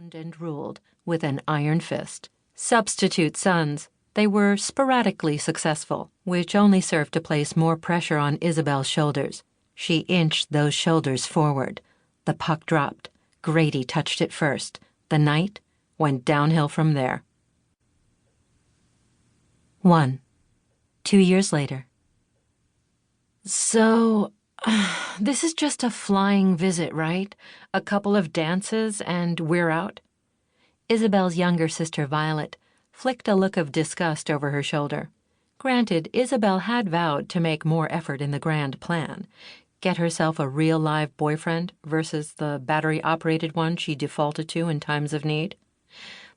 owned and ruled with an iron fist. Substitute sons, they were sporadically successful, which only served to place more pressure on Isobel's shoulders. She inched those shoulders forward. The puck dropped. Grady touched it first. The night went downhill from there. 1. 2 years later. So, this is just a flying visit, right? A couple of dances and we're out? Isobel's younger sister, Violet, flicked a look of disgust over her shoulder. Granted, Isobel had vowed to make more effort in the grand plan, get herself a real live boyfriend versus the battery-operated one she defaulted to in times of need.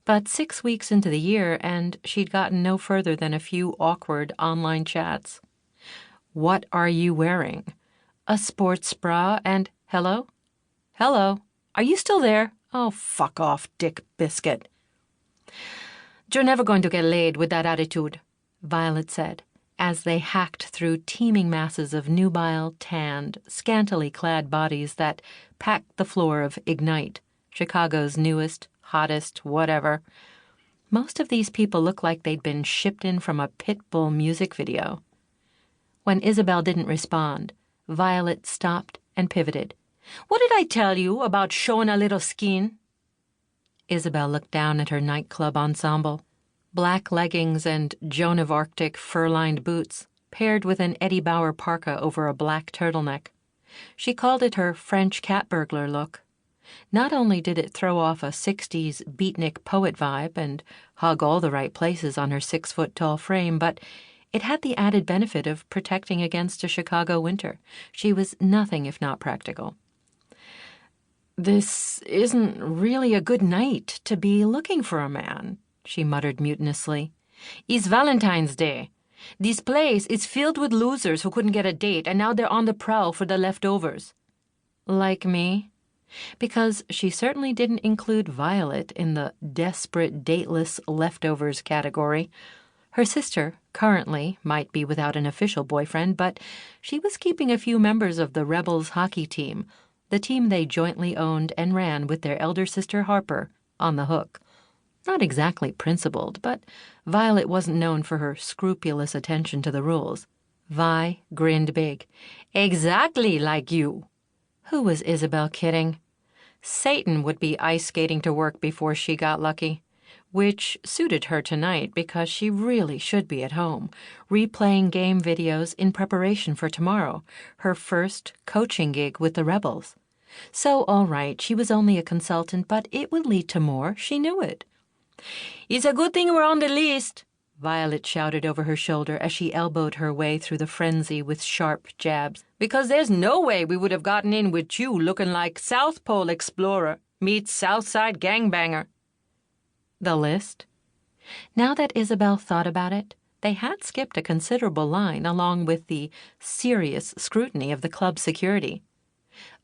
But 6 weeks into the year, and she'd gotten no further than a few awkward online chats. What are you wearing? A sports bra and hello? Hello? Are you still there? Oh, fuck off, Dick Biscuit. You're never going to get laid with that attitude, Violet said, as they hacked through teeming masses of nubile, tanned, scantily clad bodies that packed the floor of Ignite, Chicago's newest, hottest, whatever. Most of these people looked like they'd been shipped in from a Pitbull music video. When Isobel didn't respond, Violet stopped and pivoted. What did I tell you about showing a little skin? Isobel looked down at her nightclub ensemble. Black leggings and Joan of Arctic fur-lined boots, paired with an Eddie Bauer parka over a black turtleneck. She called it her French cat burglar look. Not only did it throw off a 60s beatnik poet vibe and hug all the right places on her 6-foot-tall frame, but it had the added benefit of protecting against a Chicago winter. She was nothing if not practical. This isn't really a good night to be looking for a man, she muttered mutinously. It's Valentine's Day. This place is filled with losers who couldn't get a date, and now they're on the prowl for the leftovers. Like me? Because she certainly didn't include Violet in the desperate, dateless leftovers category. Her sister, currently, might be without an official boyfriend, but she was keeping a few members of the Rebels hockey team, the team they jointly owned and ran with their elder sister Harper, on the hook. Not exactly principled, but Violet wasn't known for her scrupulous attention to the rules. Vi grinned big. Exactly like you. Who was Isobel kidding? Satan would be ice skating to work before she got lucky, which suited her tonight because she really should be at home, replaying game videos in preparation for tomorrow, her first coaching gig with the Rebels. So, all right, she was only a consultant, but it would lead to more. She knew it. It's a good thing we're on the list, Violet shouted over her shoulder as she elbowed her way through the frenzy with sharp jabs, because there's no way we would have gotten in with you looking like South Pole Explorer meets Southside Gangbanger. The list? Now that Isobel thought about it, they had skipped a considerable line along with the serious scrutiny of the club's security.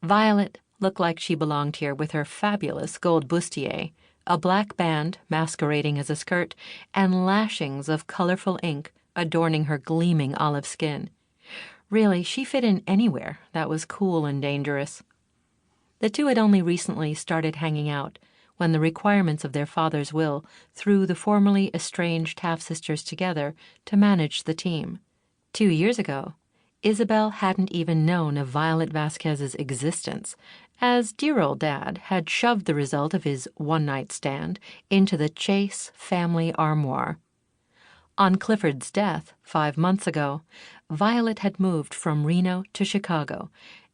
Violet looked like she belonged here with her fabulous gold bustier, a black band masquerading as a skirt, and lashings of colorful ink adorning her gleaming olive skin. Really, she fit in anywhere that was cool and dangerous. The two had only recently started hanging out, when the requirements of their father's will threw the formerly estranged half-sisters together to manage the team. 2 years ago, Isobel hadn't even known of Violet Vasquez's existence, as dear old Dad had shoved the result of his one-night stand into the Chase family armoire. On Clifford's death 5 months ago, Violet had moved from Reno to Chicago,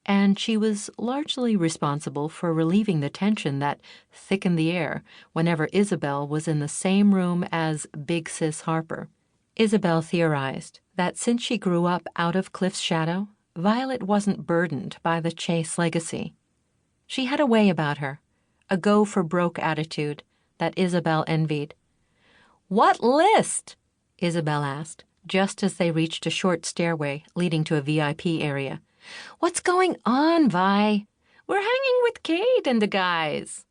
and she was largely responsible for relieving the tension that thickened the air whenever Isobel was in the same room as Big Sis Harper. Isobel theorized that since she grew up out of Cliff's shadow, Violet wasn't burdened by the Chase legacy. She had a way about her, a go-for-broke attitude that Isobel envied. "What list?" Isobel asked, just as they reached a short stairway leading to a VIP area. "What's going on, Vi? We're hanging with Kate and the guys."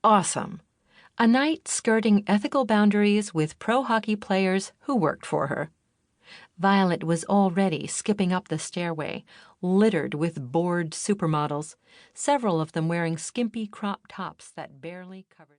Awesome. A night skirting ethical boundaries with pro hockey players who worked for her. Violet was already skipping up the stairway, littered with bored supermodels, several of them wearing skimpy crop tops that barely covered